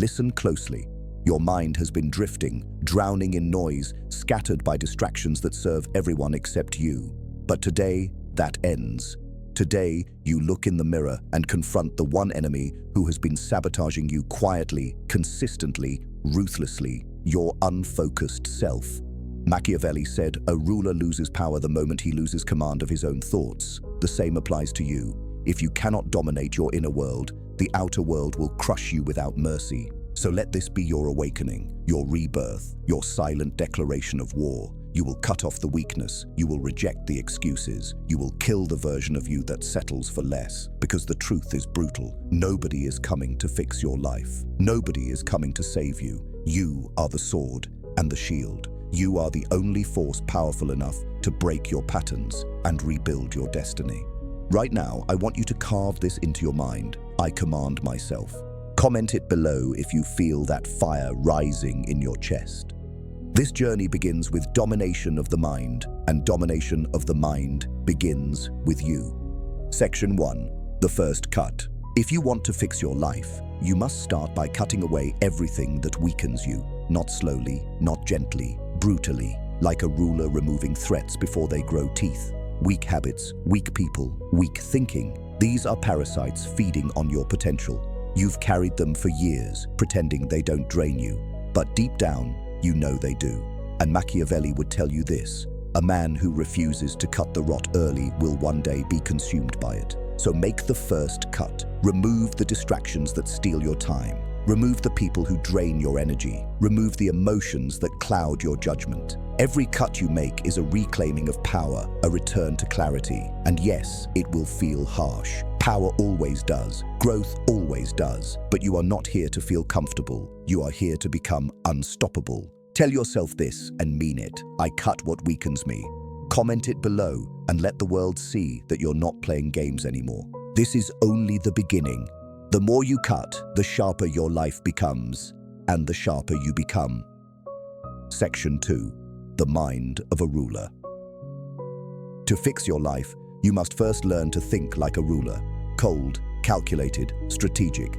Listen closely. Your mind has been drifting, drowning in noise, scattered by distractions that serve everyone except you. But today, that ends. Today, you look in the mirror and confront the one enemy who has been sabotaging you quietly, consistently, ruthlessly, your unfocused self. Machiavelli said, "A ruler loses power the moment he loses command of his own thoughts." The same applies to you. If you cannot dominate your inner world, the outer world will crush you without mercy. So let this be your awakening, your rebirth, your silent declaration of war. You will cut off the weakness, you will reject the excuses, you will kill the version of you that settles for less. Because the truth is brutal. Nobody is coming to fix your life. Nobody is coming to save you. You are the sword and the shield. You are the only force powerful enough to break your patterns and rebuild your destiny. Right now, I want you to carve this into your mind. I command myself. Comment it below if you feel that fire rising in your chest. This journey begins with domination of the mind, and domination of the mind begins with you. Section 1. The first cut. If you want to fix your life, you must start by cutting away everything that weakens you. Not slowly, not gently, brutally, like a ruler removing threats before they grow teeth. Weak habits, weak people, weak thinking. These are parasites feeding on your potential. You've carried them for years, pretending they don't drain you. But deep down, you know they do. And Machiavelli would tell you this: a man who refuses to cut the rot early will one day be consumed by it. So make the first cut. Remove the distractions that steal your time. Remove the people who drain your energy. Remove the emotions that cloud your judgment. Every cut you make is a reclaiming of power, a return to clarity. And yes, it will feel harsh. Power always does. Growth always does. But you are not here to feel comfortable. You are here to become unstoppable. Tell yourself this and mean it. I cut what weakens me. Comment it below and let the world see that you're not playing games anymore. This is only the beginning. The more you cut, the sharper your life becomes, and the sharper you become. Section 2. The mind of a ruler. To fix your life, you must first learn to think like a ruler. Cold, calculated, strategic.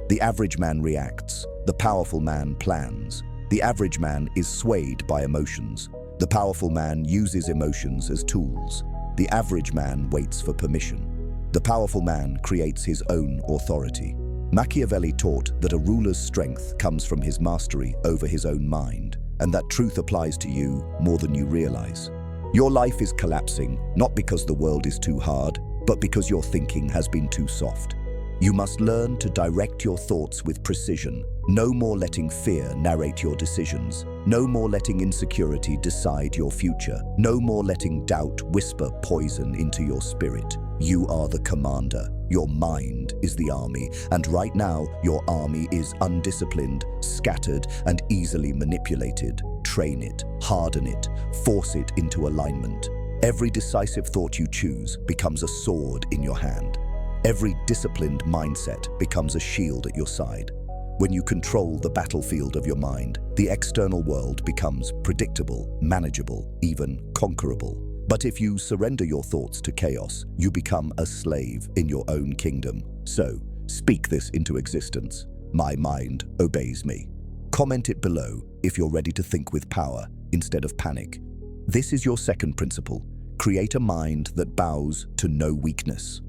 The average man reacts. The powerful man plans. The average man is swayed by emotions. The powerful man uses emotions as tools. The average man waits for permission. The powerful man creates his own authority. Machiavelli taught that a ruler's strength comes from his mastery over his own mind, and that truth applies to you more than you realize. Your life is collapsing, not because the world is too hard, but because your thinking has been too soft. You must learn to direct your thoughts with precision. No more letting fear narrate your decisions. No more letting insecurity decide your future. No more letting doubt whisper poison into your spirit. You are the commander. Your mind is the army. And right now, your army is undisciplined, scattered, and easily manipulated. Train it, harden it, force it into alignment. Every decisive thought you choose becomes a sword in your hand. Every disciplined mindset becomes a shield at your side. When you control the battlefield of your mind, the external world becomes predictable, manageable, even conquerable. But if you surrender your thoughts to chaos, you become a slave in your own kingdom. So, speak this into existence. My mind obeys me. Comment it below if you're ready to think with power instead of panic. This is your second principle. Create a mind that bows to no weakness.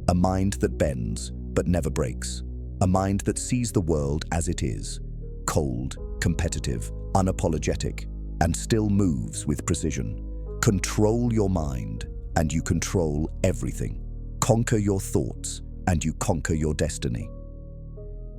A mind that bends but never breaks. A mind that sees the world as it is. Cold, competitive, unapologetic, and still moves with precision. Control your mind, and you control everything. Conquer your thoughts, and you conquer your destiny.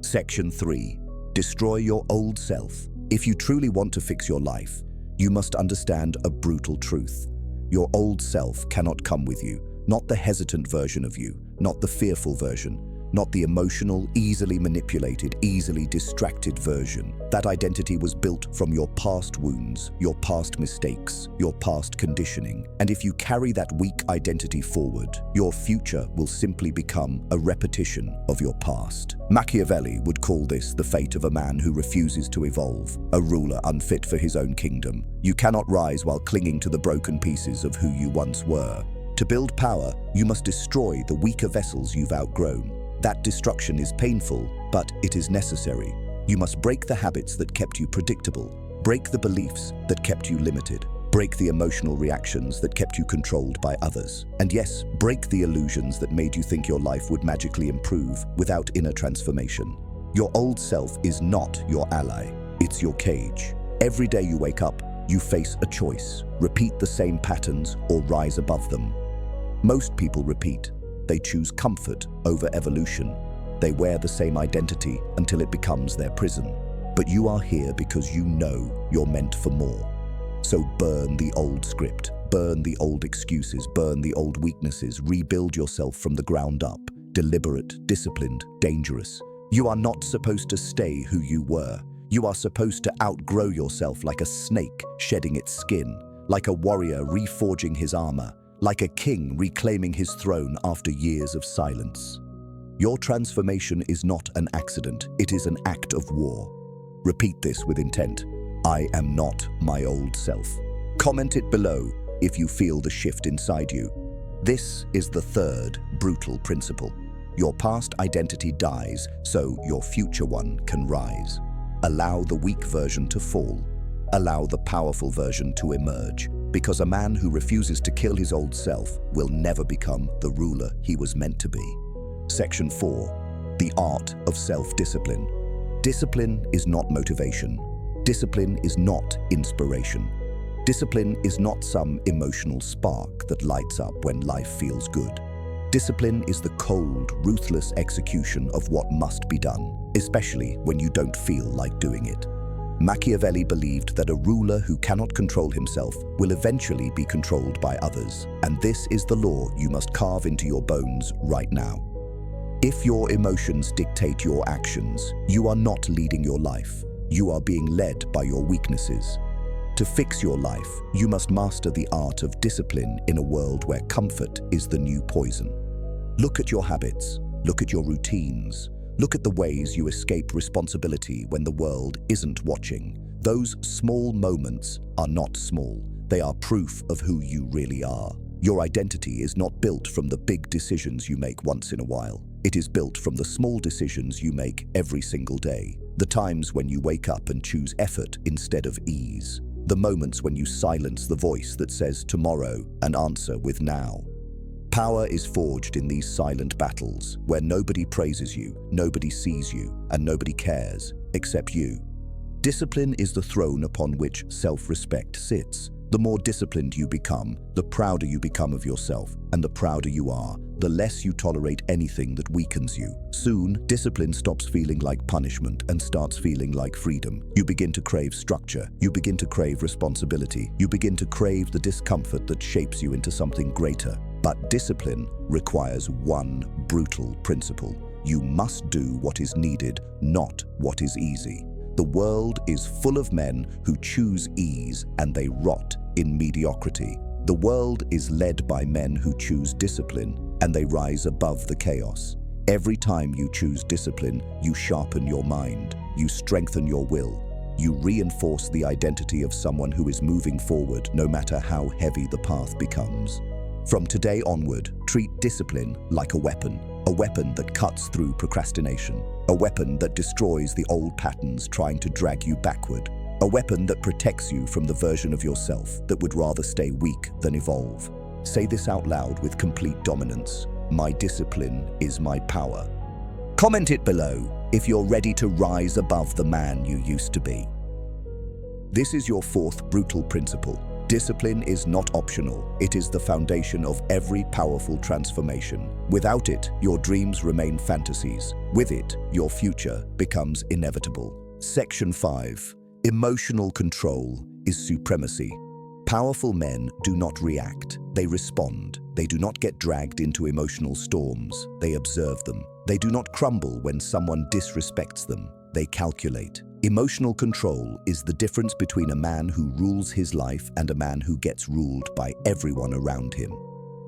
Section 3. Destroy your old self. If you truly want to fix your life, you must understand a brutal truth. Your old self cannot come with you. Not the hesitant version of you, not the fearful version, not the emotional, easily manipulated, easily distracted version. That identity was built from your past wounds, your past mistakes, your past conditioning. And if you carry that weak identity forward, your future will simply become a repetition of your past. Machiavelli would call this the fate of a man who refuses to evolve, a ruler unfit for his own kingdom. You cannot rise while clinging to the broken pieces of who you once were. To build power, you must destroy the weaker vessels you've outgrown. That destruction is painful, but it is necessary. You must break the habits that kept you predictable, break the beliefs that kept you limited, break the emotional reactions that kept you controlled by others. And yes, break the illusions that made you think your life would magically improve without inner transformation. Your old self is not your ally, it's your cage. Every day you wake up, you face a choice: repeat the same patterns or rise above them. Most people repeat. They choose comfort over evolution. They wear the same identity until it becomes their prison. But you are here because you know you're meant for more. So burn the old script, burn the old excuses, burn the old weaknesses, rebuild yourself from the ground up. Deliberate, disciplined, dangerous. You are not supposed to stay who you were. You are supposed to outgrow yourself like a snake shedding its skin, like a warrior reforging his armor, like a king reclaiming his throne after years of silence. Your transformation is not an accident, it is an act of war. Repeat this with intent. I am not my old self. Comment it below if you feel the shift inside you. This is the third brutal principle. Your past identity dies, so your future one can rise. Allow the weak version to fall. Allow the powerful version to emerge, because a man who refuses to kill his old self will never become the ruler he was meant to be. Section 4. The art of self-discipline. Discipline is not motivation. Discipline is not inspiration. Discipline is not some emotional spark that lights up when life feels good. Discipline is the cold, ruthless execution of what must be done, especially when you don't feel like doing it. Machiavelli believed that a ruler who cannot control himself will eventually be controlled by others, and this is the law you must carve into your bones right now. If your emotions dictate your actions, you are not leading your life. You are being led by your weaknesses. To fix your life, you must master the art of discipline in a world where comfort is the new poison. Look at your habits, look at your routines, look at the ways you escape responsibility when the world isn't watching. Those small moments are not small. They are proof of who you really are. Your identity is not built from the big decisions you make once in a while. It is built from the small decisions you make every single day. The times when you wake up and choose effort instead of ease. The moments when you silence the voice that says tomorrow and answer with now. Power is forged in these silent battles where nobody praises you, nobody sees you, and nobody cares except you. Discipline is the throne upon which self-respect sits. The more disciplined you become, the prouder you become of yourself, and the prouder you are, the less you tolerate anything that weakens you. Soon, discipline stops feeling like punishment and starts feeling like freedom. You begin to crave structure. You begin to crave responsibility. You begin to crave the discomfort that shapes you into something greater. But discipline requires one brutal principle. You must do what is needed, not what is easy. The world is full of men who choose ease and they rot in mediocrity. The world is led by men who choose discipline and they rise above the chaos. Every time you choose discipline, you sharpen your mind, you strengthen your will, you reinforce the identity of someone who is moving forward no matter how heavy the path becomes. From today onward, treat discipline like a weapon that cuts through procrastination, a weapon that destroys the old patterns trying to drag you backward, a weapon that protects you from the version of yourself that would rather stay weak than evolve. Say this out loud with complete dominance. My discipline is my power. Comment it below if you're ready to rise above the man you used to be. This is your fourth brutal principle. Discipline is not optional. It is the foundation of every powerful transformation. Without it, your dreams remain fantasies. With it, your future becomes inevitable. Section 5. Emotional control is supremacy. Powerful men do not react. They respond. They do not get dragged into emotional storms. They observe them. They do not crumble when someone disrespects them. They calculate. Emotional control is the difference between a man who rules his life and a man who gets ruled by everyone around him.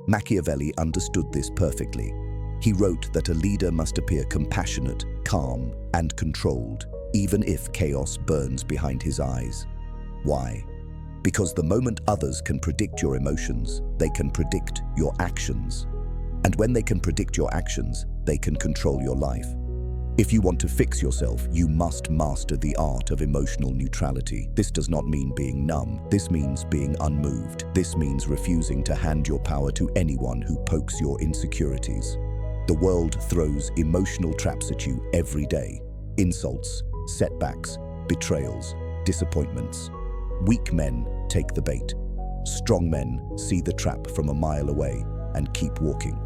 Machiavelli understood this perfectly. He wrote that a leader must appear compassionate, calm, and controlled, even if chaos burns behind his eyes. Why? Because the moment others can predict your emotions, they can predict your actions. And when they can predict your actions, they can control your life. If you want to fix yourself, you must master the art of emotional neutrality. This does not mean being numb. This means being unmoved. This means refusing to hand your power to anyone who pokes your insecurities. The world throws emotional traps at you every day. Insults, setbacks, betrayals, disappointments. Weak men take the bait. Strong men see the trap from a mile away and keep walking.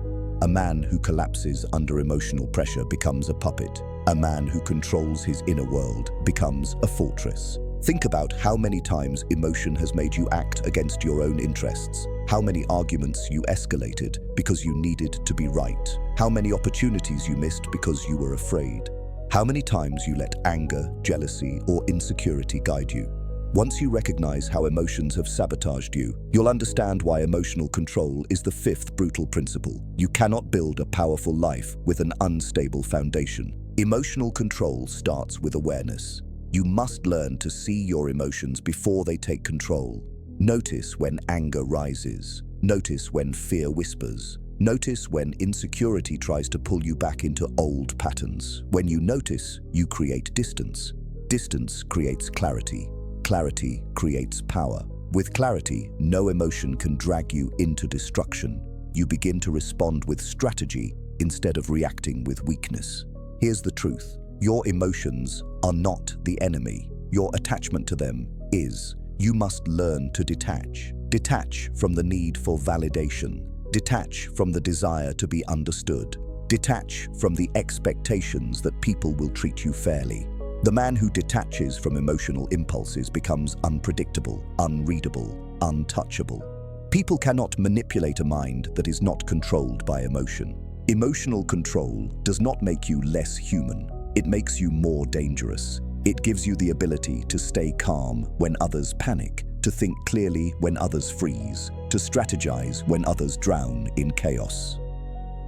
A man who collapses under emotional pressure becomes a puppet. A man who controls his inner world becomes a fortress. Think about how many times emotion has made you act against your own interests. How many arguments you escalated because you needed to be right. How many opportunities you missed because you were afraid. How many times you let anger, jealousy, or insecurity guide you. Once you recognize how emotions have sabotaged you, you'll understand why emotional control is the fifth brutal principle. You cannot build a powerful life with an unstable foundation. Emotional control starts with awareness. You must learn to see your emotions before they take control. Notice when anger rises. Notice when fear whispers. Notice when insecurity tries to pull you back into old patterns. When you notice, you create distance. Distance creates clarity. Clarity creates power. With clarity, no emotion can drag you into destruction. You begin to respond with strategy instead of reacting with weakness. Here's the truth. Your emotions are not the enemy. Your attachment to them is. You must learn to detach. Detach from the need for validation. Detach from the desire to be understood. Detach from the expectations that people will treat you fairly. The man who detaches from emotional impulses becomes unpredictable, unreadable, untouchable. People cannot manipulate a mind that is not controlled by emotion. Emotional control does not make you less human. It makes you more dangerous. It gives you the ability to stay calm when others panic, to think clearly when others freeze, to strategize when others drown in chaos.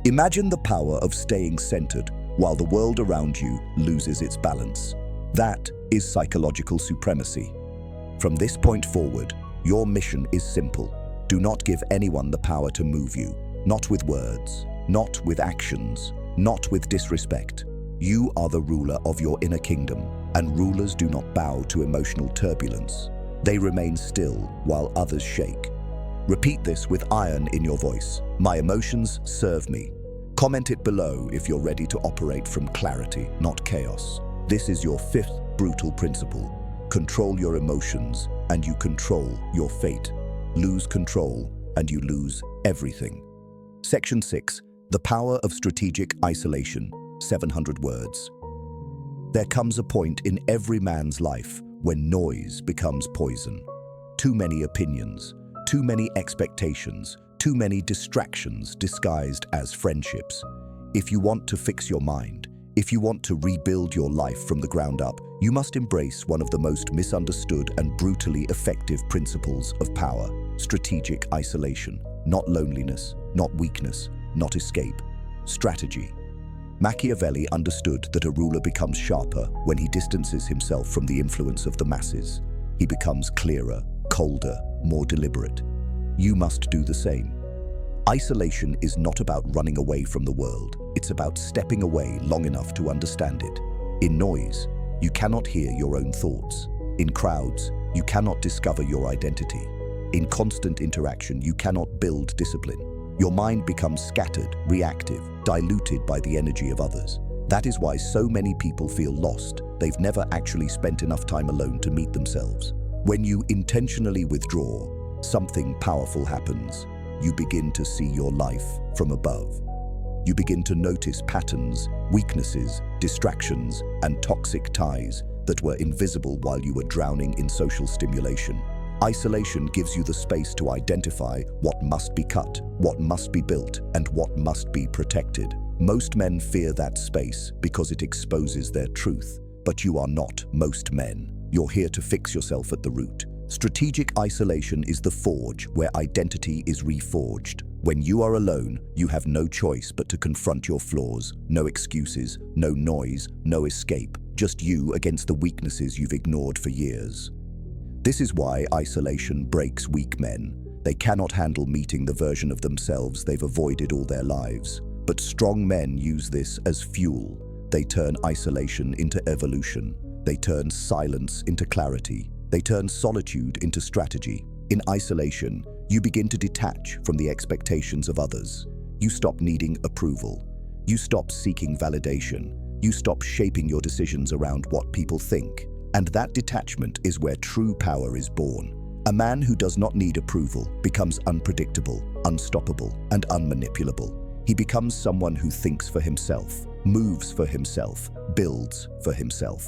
Imagine the power of staying centered while the world around you loses its balance. That is psychological supremacy. From this point forward, your mission is simple. Do not give anyone the power to move you. Not with words, not with actions, not with disrespect. You are the ruler of your inner kingdom, and rulers do not bow to emotional turbulence. They remain still while others shake. Repeat this with iron in your voice. My emotions serve me. Comment it below if you're ready to operate from clarity, not chaos. This is your fifth brutal principle. Control your emotions, and you control your fate. Lose control, and you lose everything. Section 6. The power of strategic isolation. 700 words. There comes a point in every man's life when noise becomes poison. Too many opinions, too many expectations, too many distractions disguised as friendships. If you want to fix your mind, if you want to rebuild your life from the ground up, you must embrace one of the most misunderstood and brutally effective principles of power: strategic isolation. Not loneliness, not weakness, not escape. Strategy. Machiavelli understood that a ruler becomes sharper when he distances himself from the influence of the masses. He becomes clearer, colder, more deliberate. You must do the same. Isolation is not about running away from the world. It's about stepping away long enough to understand it. In noise, you cannot hear your own thoughts. In crowds, you cannot discover your identity. In constant interaction, you cannot build discipline. Your mind becomes scattered, reactive, diluted by the energy of others. That is why so many people feel lost. They've never actually spent enough time alone to meet themselves. When you intentionally withdraw, something powerful happens. You begin to see your life from above. You begin to notice patterns, weaknesses, distractions, and toxic ties that were invisible while you were drowning in social stimulation. Isolation gives you the space to identify what must be cut, what must be built, and what must be protected. Most men fear that space because it exposes their truth. But you are not most men. You're here to fix yourself at the root. Strategic isolation is the forge where identity is reforged. When you are alone, you have no choice but to confront your flaws. No excuses, no noise, no escape. Just you against the weaknesses you've ignored for years. This is why isolation breaks weak men. They cannot handle meeting the version of themselves they've avoided all their lives. But strong men use this as fuel. They turn isolation into evolution. They turn silence into clarity. They turn solitude into strategy. In isolation, you begin to detach from the expectations of others. You stop needing approval. You stop seeking validation. You stop shaping your decisions around what people think. And that detachment is where true power is born. A man who does not need approval becomes unpredictable, unstoppable, and unmanipulable. He becomes someone who thinks for himself, moves for himself, builds for himself.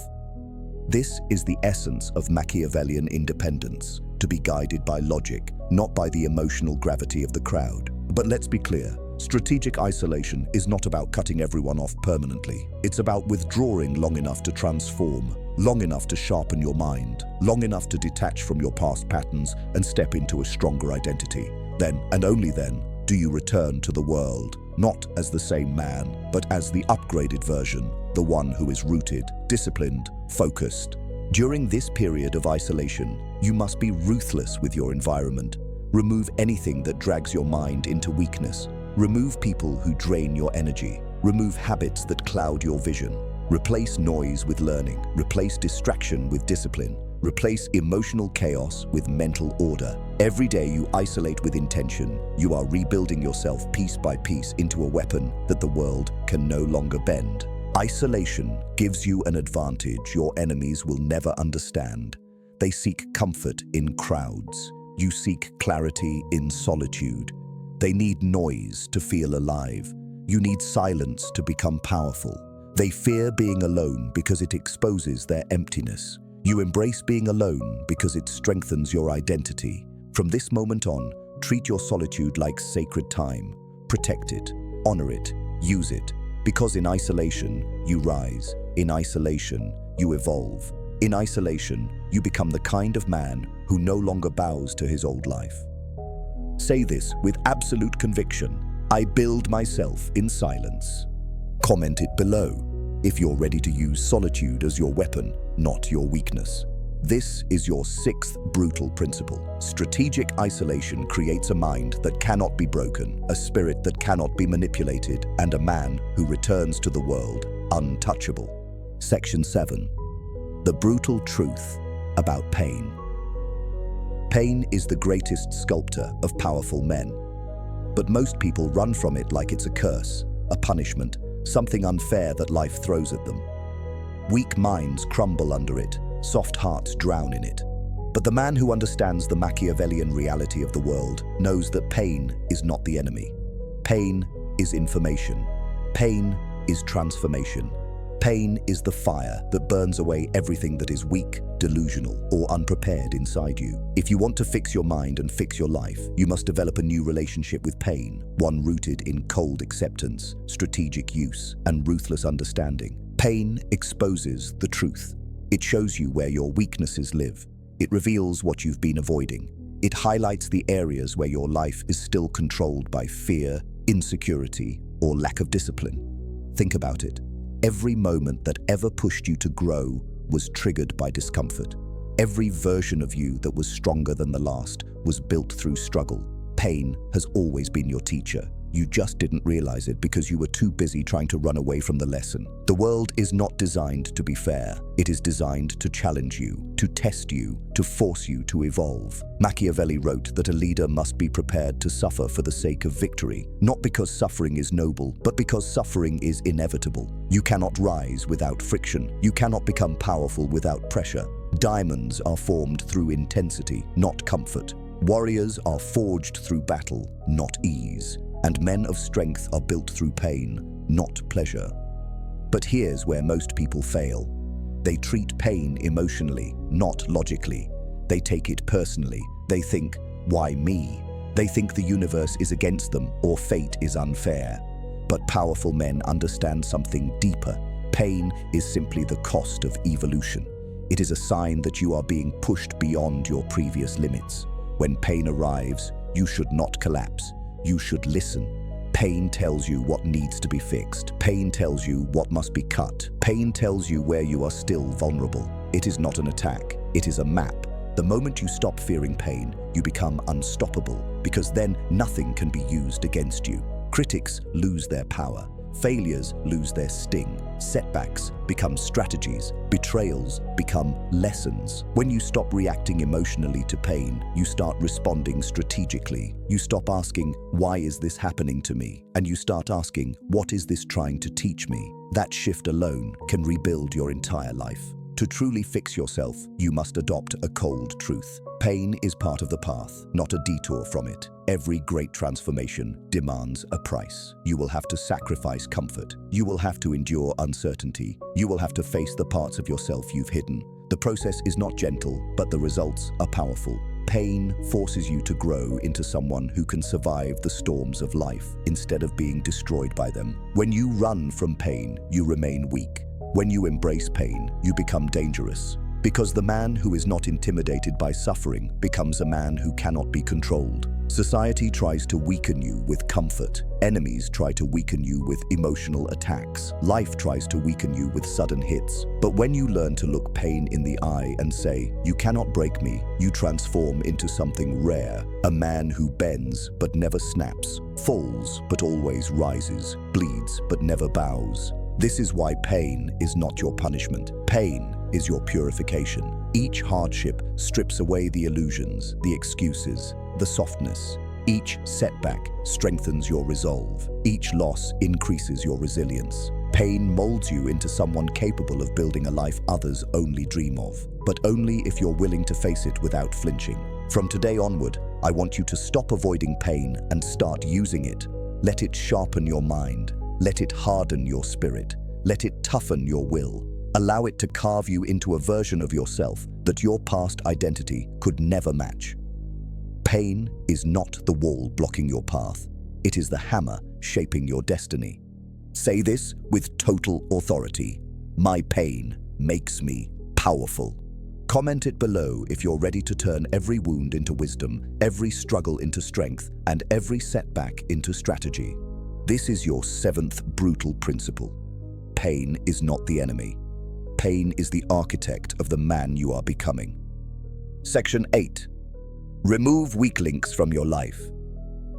This is the essence of Machiavellian independence, to be guided by logic, not by the emotional gravity of the crowd. But let's be clear, strategic isolation is not about cutting everyone off permanently. It's about withdrawing long enough to transform, long enough to sharpen your mind, long enough to detach from your past patterns and step into a stronger identity. Then, and only then, do you return to the world, not as the same man, but as the upgraded version, the one who is rooted, disciplined, focused. During this period of isolation, you must be ruthless with your environment. Remove anything that drags your mind into weakness. Remove people who drain your energy. Remove habits that cloud your vision. Replace noise with learning. Replace distraction with discipline. Replace emotional chaos with mental order. Every day you isolate with intention, you are rebuilding yourself piece by piece into a weapon that the world can no longer bend. Isolation gives you an advantage your enemies will never understand. They seek comfort in crowds. You seek clarity in solitude. They need noise to feel alive. You need silence to become powerful. They fear being alone because it exposes their emptiness. You embrace being alone because it strengthens your identity. From this moment on, treat your solitude like sacred time. Protect it, honor it, use it. Because in isolation, you rise. In isolation, you evolve. In isolation, you become the kind of man who no longer bows to his old life. Say this with absolute conviction. I build myself in silence. Comment it below if you're ready to use solitude as your weapon, not your weakness. This is your sixth brutal principle. Strategic isolation creates a mind that cannot be broken, a spirit that cannot be manipulated, and a man who returns to the world untouchable. Section 7. The brutal truth about pain. Pain is the greatest sculptor of powerful men. But most people run from it like it's a curse, a punishment, something unfair that life throws at them. Weak minds crumble under it, soft hearts drown in it. But the man who understands the Machiavellian reality of the world knows that pain is not the enemy. Pain is information. Pain is transformation. Pain is the fire that burns away everything that is weak, delusional, or unprepared inside you. If you want to fix your mind and fix your life, you must develop a new relationship with pain, one rooted in cold acceptance, strategic use, and ruthless understanding. Pain exposes the truth. It shows you where your weaknesses live. It reveals what you've been avoiding. It highlights the areas where your life is still controlled by fear, insecurity, or lack of discipline. Think about it. Every moment that ever pushed you to grow was triggered by discomfort. Every version of you that was stronger than the last was built through struggle. Pain has always been your teacher. You just didn't realize it because you were too busy trying to run away from the lesson. The world is not designed to be fair. It is designed to challenge you, to test you, to force you to evolve. Machiavelli wrote that a leader must be prepared to suffer for the sake of victory, not because suffering is noble, but because suffering is inevitable. You cannot rise without friction. You cannot become powerful without pressure. Diamonds are formed through intensity, not comfort. Warriors are forged through battle, not ease. And men of strength are built through pain, not pleasure. But here's where most people fail. They treat pain emotionally, not logically. They take it personally. They think, why me? They think the universe is against them or fate is unfair. But powerful men understand something deeper. Pain is simply the cost of evolution. It is a sign that you are being pushed beyond your previous limits. When pain arrives, you should not collapse. You should listen. Pain tells you what needs to be fixed. Pain tells you what must be cut. Pain tells you where you are still vulnerable. It is not an attack. It is a map. The moment you stop fearing pain, you become unstoppable, because then nothing can be used against you. Critics lose their power. Failures lose their sting. Setbacks become strategies. Betrayals become lessons. When you stop reacting emotionally to pain, you start responding strategically. You stop asking, "Why is this happening to me?" And you start asking, "What is this trying to teach me?" That shift alone can rebuild your entire life. To truly fix yourself, you must adopt a cold truth. Pain is part of the path, not a detour from it. Every great transformation demands a price. You will have to sacrifice comfort. You will have to endure uncertainty. You will have to face the parts of yourself you've hidden. The process is not gentle, but the results are powerful. Pain forces you to grow into someone who can survive the storms of life instead of being destroyed by them. When you run from pain, you remain weak. When you embrace pain, you become dangerous. Because the man who is not intimidated by suffering becomes a man who cannot be controlled. Society tries to weaken you with comfort. Enemies try to weaken you with emotional attacks. Life tries to weaken you with sudden hits. But when you learn to look pain in the eye and say, "You cannot break me," you transform into something rare. A man who bends but never snaps, falls but always rises, bleeds but never bows. This is why pain is not your punishment. Pain is your purification. Each hardship strips away the illusions, the excuses, the softness. Each setback strengthens your resolve. Each loss increases your resilience. Pain molds you into someone capable of building a life others only dream of, but only if you're willing to face it without flinching. From today onward, I want you to stop avoiding pain and start using it. Let it sharpen your mind. Let it harden your spirit. Let it toughen your will. Allow it to carve you into a version of yourself that your past identity could never match. Pain is not the wall blocking your path. It is the hammer shaping your destiny. Say this with total authority. My pain makes me powerful. Comment it below if you're ready to turn every wound into wisdom, every struggle into strength, and every setback into strategy. This is your 7th brutal principle. Pain is not the enemy. Pain is the architect of the man you are becoming. Section 8. Remove weak links from your life.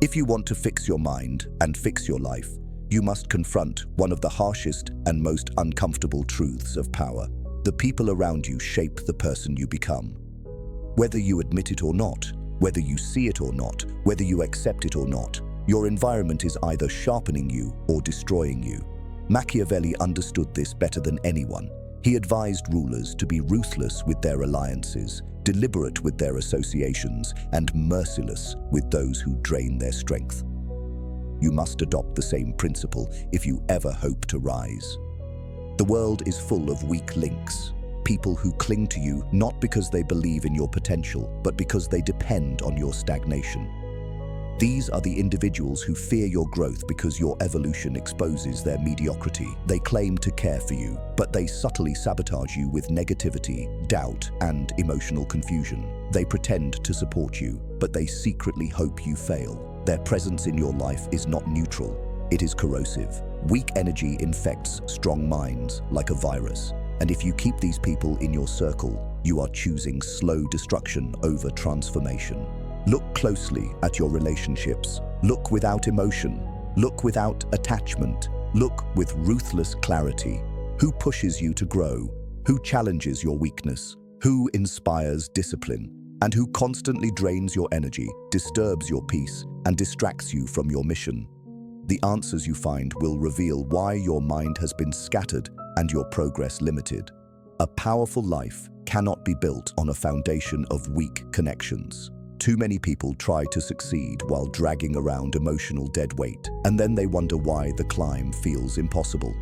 If you want to fix your mind and fix your life, you must confront one of the harshest and most uncomfortable truths of power. The people around you shape the person you become. Whether you admit it or not, whether you see it or not, whether you accept it or not, your environment is either sharpening you or destroying you. Machiavelli understood this better than anyone. He advised rulers to be ruthless with their alliances, deliberate with their associations, and merciless with those who drain their strength. You must adopt the same principle if you ever hope to rise. The world is full of weak links, people who cling to you not because they believe in your potential, but because they depend on your stagnation. These are the individuals who fear your growth because your evolution exposes their mediocrity. They claim to care for you, but they subtly sabotage you with negativity, doubt, and emotional confusion. They pretend to support you, but they secretly hope you fail. Their presence in your life is not neutral, it is corrosive. Weak energy infects strong minds like a virus. And if you keep these people in your circle, you are choosing slow destruction over transformation. Look closely at your relationships. Look without emotion. Look without attachment. Look with ruthless clarity. Who pushes you to grow? Who challenges your weakness? Who inspires discipline? And who constantly drains your energy, disturbs your peace, and distracts you from your mission? The answers you find will reveal why your mind has been scattered and your progress limited. A powerful life cannot be built on a foundation of weak connections. Too many people try to succeed while dragging around emotional dead weight, and then they wonder why the climb feels impossible.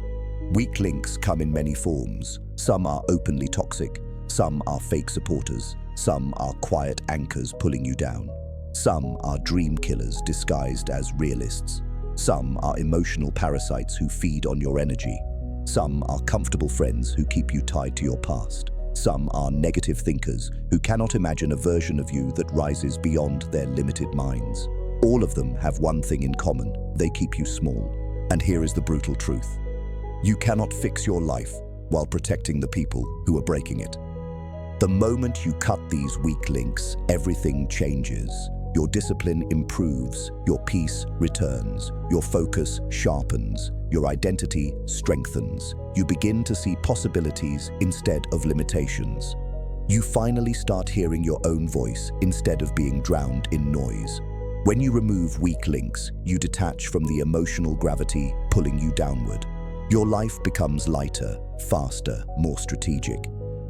Weak links come in many forms. Some are openly toxic, some are fake supporters, some are quiet anchors pulling you down. Some are dream killers disguised as realists. Some are emotional parasites who feed on your energy. Some are comfortable friends who keep you tied to your past. Some are negative thinkers who cannot imagine a version of you that rises beyond their limited minds. All of them have one thing in common: they keep you small. And here is the brutal truth. You cannot fix your life while protecting the people who are breaking it. The moment you cut these weak links, everything changes. your discipline improves, your peace returns, your focus sharpens, your identity strengthens. You begin to see possibilities instead of limitations. You finally start hearing your own voice instead of being drowned in noise. When you remove weak links, you detach from the emotional gravity pulling you downward. Your life becomes lighter, faster, more strategic.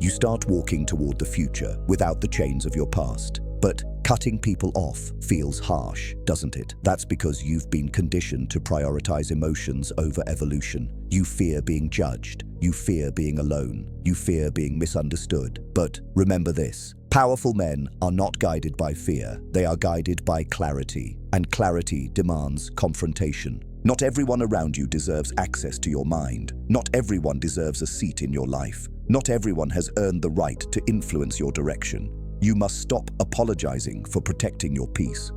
You start walking toward the future without the chains of your past. But cutting people off feels harsh, doesn't it? That's because you've been conditioned to prioritize emotions over evolution. You fear being judged. You fear being alone. You fear being misunderstood. But remember this: powerful men are not guided by fear. They are guided by clarity. And clarity demands confrontation. Not everyone around you deserves access to your mind. Not everyone deserves a seat in your life. Not everyone has earned the right to influence your direction. You must stop apologizing for protecting your peace.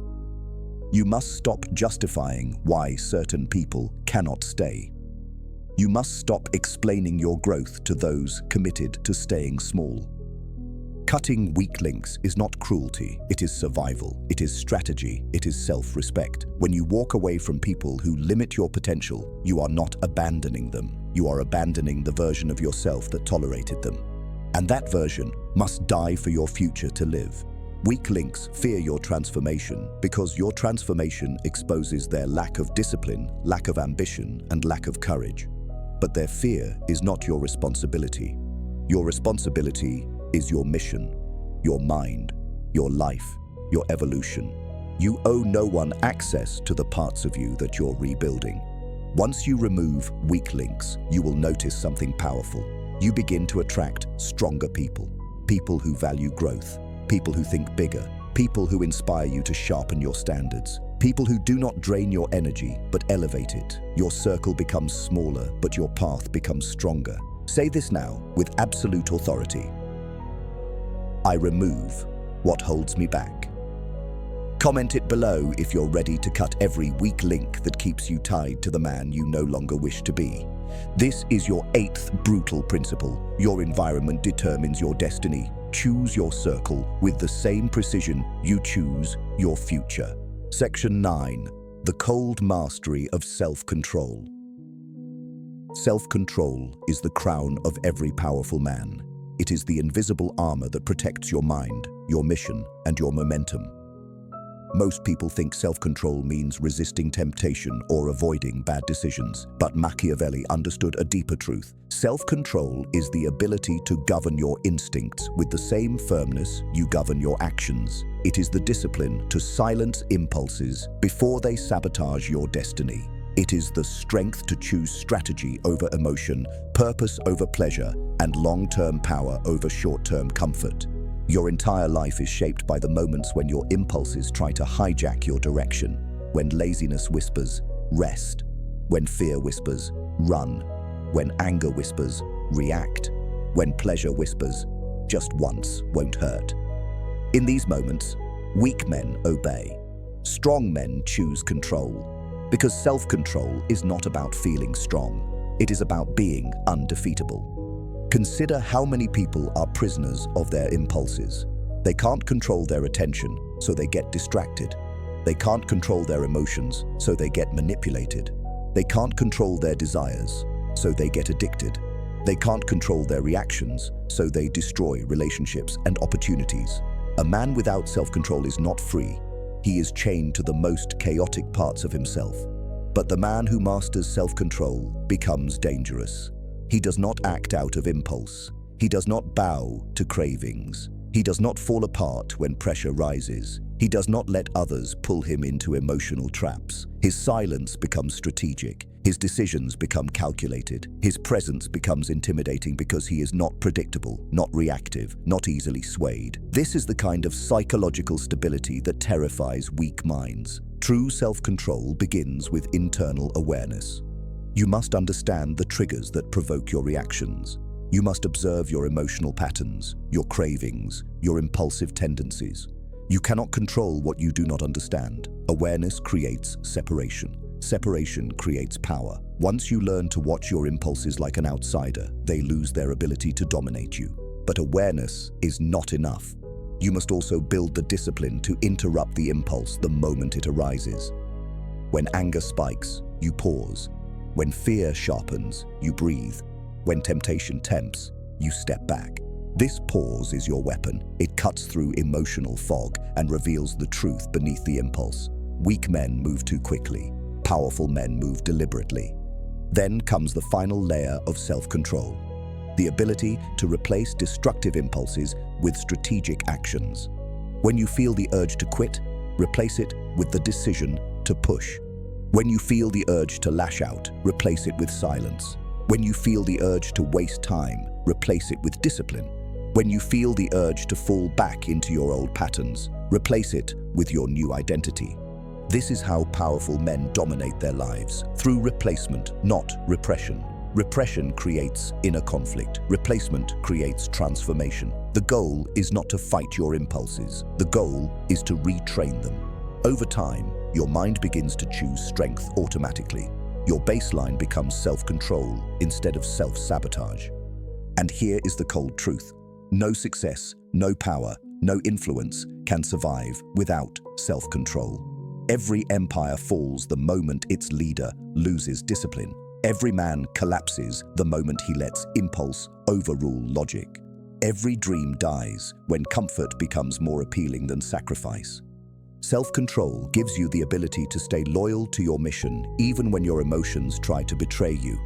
You must stop justifying why certain people cannot stay. You must stop explaining your growth to those committed to staying small. Cutting weak links is not cruelty, it is survival, it is strategy, it is self-respect. When you walk away from people who limit your potential, you are not abandoning them. You are abandoning the version of yourself that tolerated them. And that version must die for your future to live. Weak links fear your transformation because your transformation exposes their lack of discipline, lack of ambition, and lack of courage. But their fear is not your responsibility. Your responsibility is your mission, your mind, your life, your evolution. You owe no one access to the parts of you that you're rebuilding. Once you remove weak links, you will notice something powerful. You begin to attract stronger people, people who value growth, people who think bigger, people who inspire you to sharpen your standards, people who do not drain your energy but elevate it. Your circle becomes smaller, but your path becomes stronger. Say this now with absolute authority: I remove what holds me back. Comment it below if you're ready to cut every weak link that keeps you tied to the man you no longer wish to be. This is your 8th brutal principle. Your environment determines your destiny. Choose your circle with the same precision you choose your future. Section 9. The cold mastery of self-control. Self-control is the crown of every powerful man. It is the invisible armor that protects your mind, your mission, and your momentum. Most people think self-control means resisting temptation or avoiding bad decisions, but Machiavelli understood a deeper truth. Self-control is the ability to govern your instincts with the same firmness you govern your actions. It is the discipline to silence impulses before they sabotage your destiny. It is the strength to choose strategy over emotion, purpose over pleasure, and long-term power over short-term comfort. Your entire life is shaped by the moments when your impulses try to hijack your direction, when laziness whispers, rest, when fear whispers, run, when anger whispers, react, when pleasure whispers, just once won't hurt. In these moments, weak men obey. Strong men choose control, because self-control is not about feeling strong. It is about being undefeatable. Consider how many people are prisoners of their impulses. They can't control their attention, so they get distracted. They can't control their emotions, so they get manipulated. They can't control their desires, so they get addicted. They can't control their reactions, so they destroy relationships and opportunities. A man without self-control is not free. He is chained to the most chaotic parts of himself. But the man who masters self-control becomes dangerous. He does not act out of impulse. He does not bow to cravings. He does not fall apart when pressure rises. He does not let others pull him into emotional traps. His silence becomes strategic. His decisions become calculated. His presence becomes intimidating because he is not predictable, not reactive, not easily swayed. This is the kind of psychological stability that terrifies weak minds. True self-control begins with internal awareness. You must understand the triggers that provoke your reactions. You must observe your emotional patterns, your cravings, your impulsive tendencies. You cannot control what you do not understand. Awareness creates separation. Separation creates power. Once you learn to watch your impulses like an outsider, they lose their ability to dominate you. But awareness is not enough. You must also build the discipline to interrupt the impulse the moment it arises. When anger spikes, you pause. When fear sharpens, you breathe. When temptation tempts, you step back. This pause is your weapon. It cuts through emotional fog and reveals the truth beneath the impulse. Weak men move too quickly. Powerful men move deliberately. Then comes the final layer of self-control, the ability to replace destructive impulses with strategic actions. When you feel the urge to quit, replace it with the decision to push. When you feel the urge to lash out, replace it with silence. When you feel the urge to waste time, replace it with discipline. When you feel the urge to fall back into your old patterns, replace it with your new identity. This is how powerful men dominate their lives, through replacement, not repression. Repression creates inner conflict. Replacement creates transformation. The goal is not to fight your impulses. The goal is to retrain them. Over time, your mind begins to choose strength automatically. Your baseline becomes self-control instead of self-sabotage. And here is the cold truth. No success, no power, no influence can survive without self-control. Every empire falls the moment its leader loses discipline. Every man collapses the moment he lets impulse overrule logic. Every dream dies when comfort becomes more appealing than sacrifice. Self-control gives you the ability to stay loyal to your mission even when your emotions try to betray you.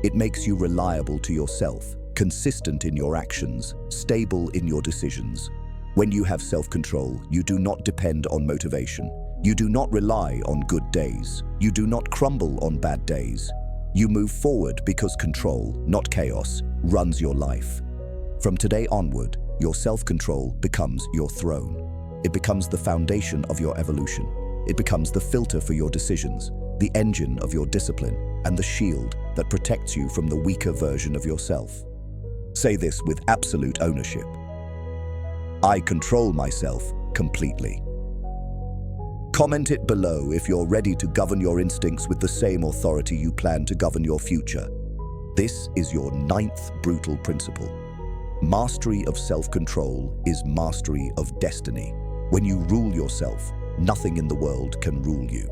It makes you reliable to yourself, consistent in your actions, stable in your decisions. When you have self-control, you do not depend on motivation. You do not rely on good days. You do not crumble on bad days. You move forward because control, not chaos, runs your life. From today onward, your self-control becomes your throne. It becomes the foundation of your evolution. It becomes the filter for your decisions, the engine of your discipline, and the shield that protects you from the weaker version of yourself. Say this with absolute ownership. I control myself completely. Comment it below if you're ready to govern your instincts with the same authority you plan to govern your future. This is your 9th brutal principle. Mastery of self-control is mastery of destiny. When you rule yourself, nothing in the world can rule you.